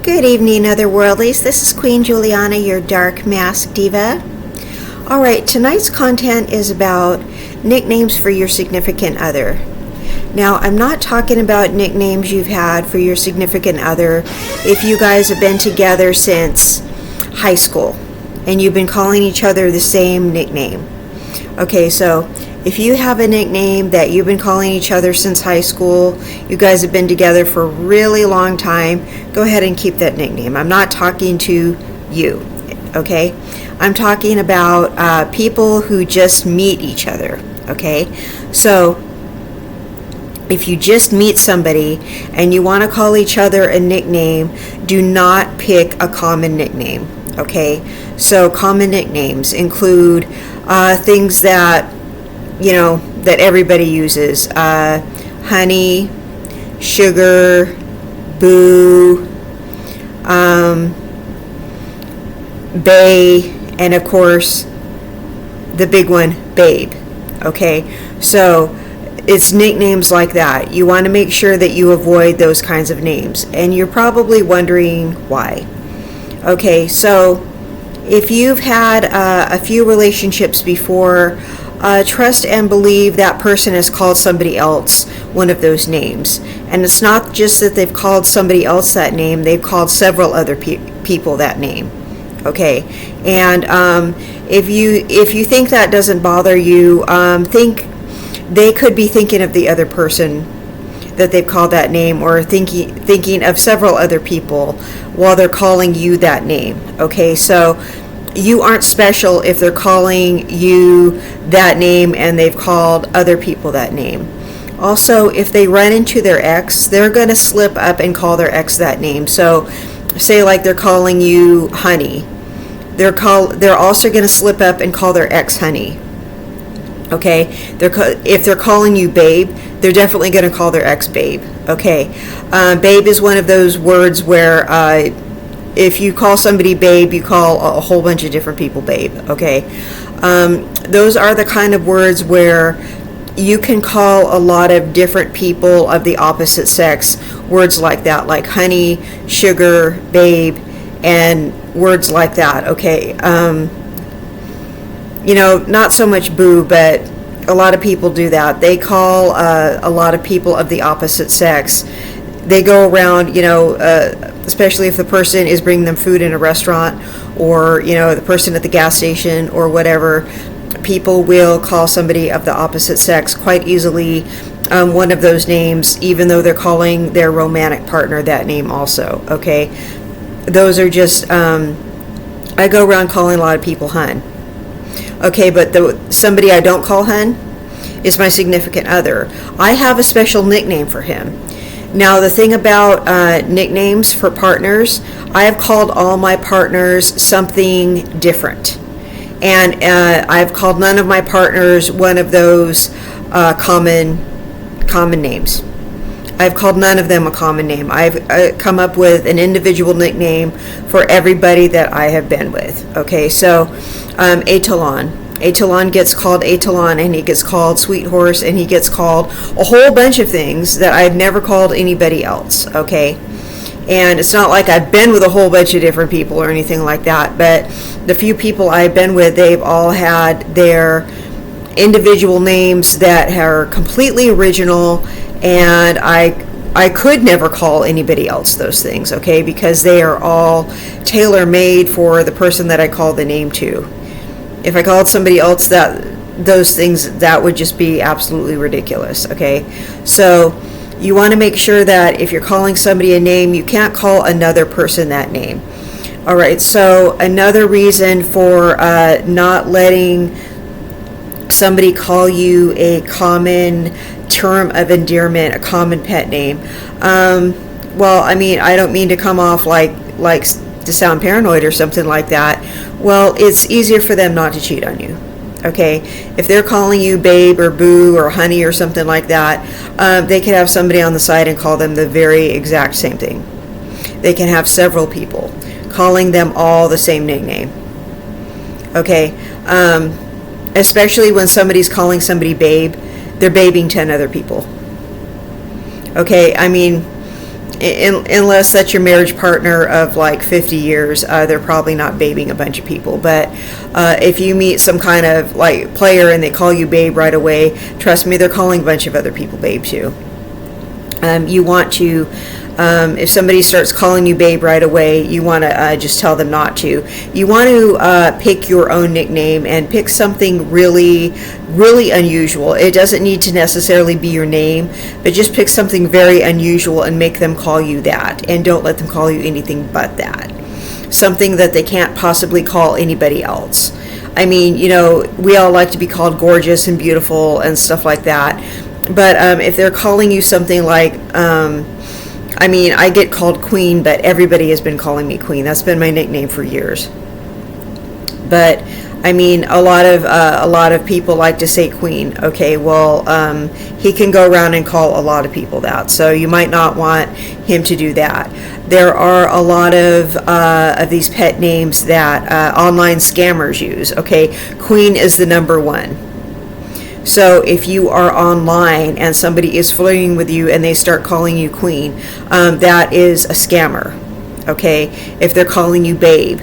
Good evening, Otherworldlies. This is Queen Juliana, your Dark Mask Diva. Alright, tonight's content is about nicknames for your significant other. Now, I'm not talking about nicknames you've had for your significant other if you guys have been together since high school and you've been calling each other the same nickname. Okay, so if you have a nickname that you've been calling each other since high school, you guys have been together for a really long time, go ahead and keep that nickname. I'm not talking to you, okay? I'm talking about people who just meet each other, okay? So if you just meet somebody and you want to call each other a nickname, do not pick a common nickname, okay? So common nicknames include things that that everybody uses. Honey, sugar, boo, bae, and of course, the big one, babe. Okay, so it's nicknames like that. You want to make sure that you avoid those kinds of names. And you're probably wondering why. Okay, so if you've had a few relationships before, trust and believe that person has called somebody else one of those names. And it's not just that they've called somebody else that name, they've called several other people that name. Okay, and if you think that doesn't bother you, think they could be thinking of the other person that they've called that name, or thinking of several other people while they're calling you that name. Okay, so you aren't special if they're calling you that name and they've called other people that name. Also, if they run into their ex, they're going to slip up and call their ex that name. So say like they're calling you honey, they're also going to slip up and call their ex honey. Okay, if they're calling you babe, they're definitely going to call their ex babe. Okay, babe is one of those words where if you call somebody babe, you call a whole bunch of different people babe. Okay, those are the kind of words where you can call a lot of different people of the opposite sex words like that, like honey, sugar, babe, and words like that. Okay, not so much boo, but a lot of people do that. They call a lot of people of the opposite sex. They go around, especially if the person is bringing them food in a restaurant, or the person at the gas station or whatever, people will call somebody of the opposite sex quite easily one of those names, even though they're calling their romantic partner that name also. Okay, those are just I go around calling a lot of people hun. Okay, but somebody I don't call hun is my significant other. I have a special nickname for him. Now, the thing about nicknames for partners, I have called all my partners something different. And I've called none of my partners one of those common names. I've called none of them a common name. I've come up with an individual nickname for everybody that I have been with. Okay, so Etalon. Etalon gets called Etalon, and he gets called Sweet Horse, and he gets called a whole bunch of things that I've never called anybody else, okay? And it's not like I've been with a whole bunch of different people or anything like that, but the few people I've been with, they've all had their individual names that are completely original, and I could never call anybody else those things, okay? Because they are all tailor-made for the person that I call the name to. If I called somebody else those things, that would just be absolutely ridiculous, okay? So you want to make sure that if you're calling somebody a name, you can't call another person that name. All right, so another reason for not letting somebody call you a common term of endearment, a common pet name. Well, I mean, I don't mean to come off like to sound paranoid or something like that. Well, it's easier for them not to cheat on you. Okay, if they're calling you babe or boo or honey or something like that, they can have somebody on the side and call them the very exact same thing. They can have several people calling them all the same nickname. Okay, especially when somebody's calling somebody babe, they're babing 10 other people. Okay, I mean, unless that's your marriage partner of like 50 years, they're probably not babing a bunch of people. But if you meet some kind of like player and they call you babe right away, trust me, they're calling a bunch of other people babe too. You want to, if somebody starts calling you babe right away, you want to just tell them not to. You want to pick your own nickname and pick something really, really unusual. It doesn't need to necessarily be your name, but just pick something very unusual and make them call you that. And don't let them call you anything but that. Something that they can't possibly call anybody else. I mean, you know, we all like to be called gorgeous and beautiful and stuff like that. But if they're calling you something like, I mean, I get called Queen, but everybody has been calling me Queen. That's been my nickname for years. But I mean, a lot of people like to say Queen. Okay, well, he can go around and call a lot of people that, so you might not want him to do that. There are a lot of these pet names that online scammers use. Okay, Queen is the number one. So if you are online and somebody is flirting with you and they start calling you Queen, that is a scammer. Okay, if they're calling you babe,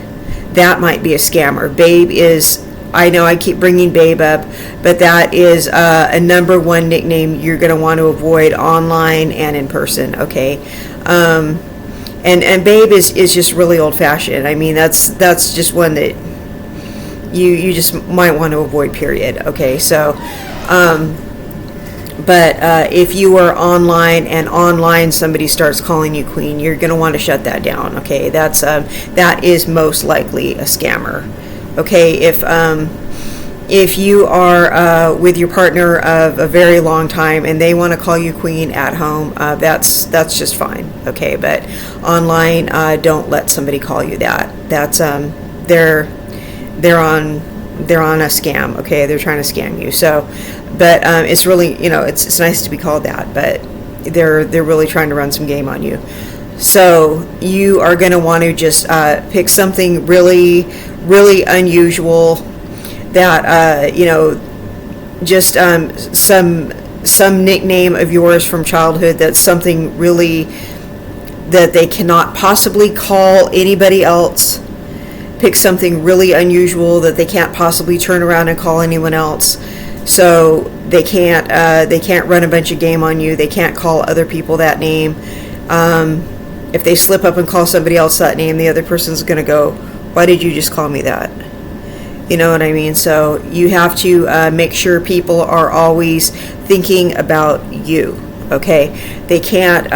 that might be a scammer. Babe is, I know I keep bringing babe up, but that is a number one nickname you're going to want to avoid online and in person. Okay, and babe is just really old fashioned. I mean, that's just one that you just might want to avoid, period. Okay, so but if you are online and online somebody starts calling you Queen, you're going to want to shut that down. Okay, that is most likely a scammer. Okay, if you are with your partner of a very long time and they want to call you Queen at home, that's just fine. Okay, but online, don't let somebody call you that. That's they're on a scam. Okay, they're trying to scam you. So, but it's really, you know, it's nice to be called that, but they're really trying to run some game on you. So you are going to want to just pick something really, really unusual that you know, just some nickname of yours from childhood that's something really that they cannot possibly call anybody else. Pick something really unusual that they can't possibly turn around and call anyone else. So they can't run a bunch of game on you. They can't call other people that name. If they slip up and call somebody else that name, the other person's going to go, "Why did you just call me that?" You know what I mean? So you have to make sure people are always thinking about you. Okay, they can't.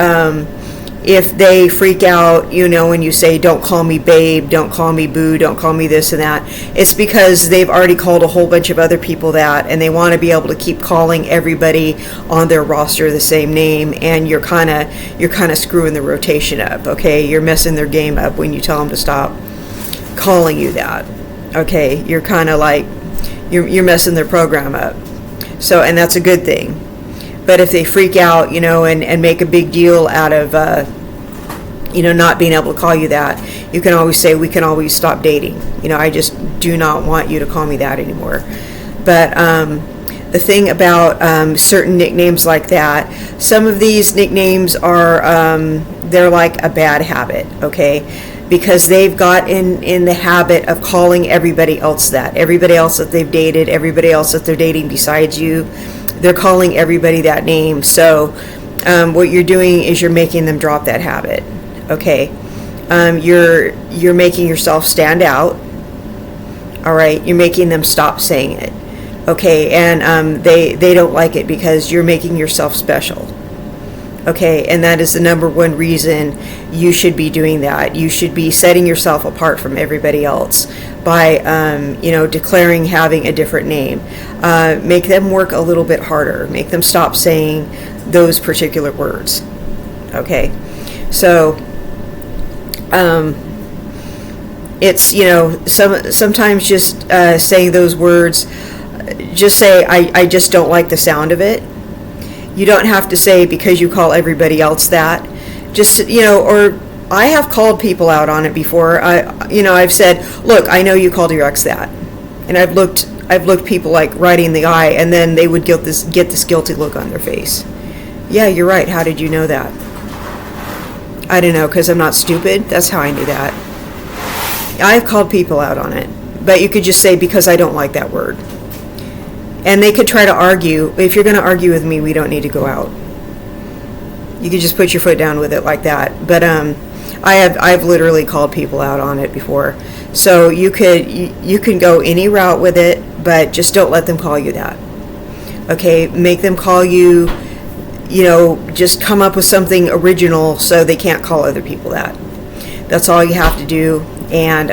If they freak out, you know, when you say, "Don't call me babe, don't call me boo, don't call me this and that," it's because they've already called a whole bunch of other people that, and they want to be able to keep calling everybody on their roster the same name, and you're kind of screwing the rotation up. Okay, you're messing their game up when you tell them to stop calling you that. Okay, you're kind of like you're messing their program up. So, and that's a good thing. But if they freak out, you know, and make a big deal out of, you know, not being able to call you that, you can always say, "We can always stop dating. You know, I just do not want you to call me that anymore." But the thing about certain nicknames like that, some of these nicknames are, they're like a bad habit, okay? Because they've got in the habit of calling everybody else that. Everybody else that they've dated, everybody else that they're dating besides you, they're calling everybody that name. So what you're doing is you're making them drop that habit. Okay, you're making yourself stand out. All right, you're making them stop saying it. Okay, and they don't like it because you're making yourself special. Okay, and that is the number one reason you should be doing that. You should be setting yourself apart from everybody else by, you know, declaring having a different name. Make them work a little bit harder. Make them stop saying those particular words. Okay, so it's, you know, sometimes just saying those words. Just say, I just don't like the sound of it. You don't have to say because you call everybody else that. Just, you know, or I have called people out on it before. I've said, "Look, I know you called your ex that," and I've looked people like right in the eye, and then they would get this guilty look on their face. "Yeah, you're right. How did you know that?" I don't know, because I'm not stupid. That's how I knew that. I've called people out on it. But you could just say, because I don't like that word. And they could try to argue. If you're going to argue with me, we don't need to go out. You could just put your foot down with it like that. But I've literally called people out on it before. So you can go any route with it, but just don't let them call you that. Okay, make them call you, just come up with something original so they can't call other people that. That's all you have to do. And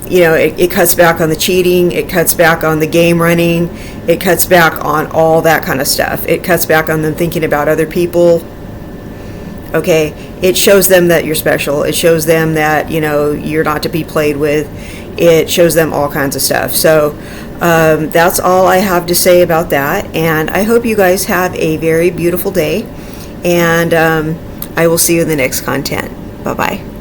it cuts back on the cheating, it cuts back on the game running, it cuts back on all that kind of stuff. It cuts back on them thinking about other people. Okay, it shows them that you're special. It shows them that, you're not to be played with. It shows them all kinds of stuff. So that's all I have to say about that. And I hope you guys have a very beautiful day. And I will see you in the next content. Bye-bye.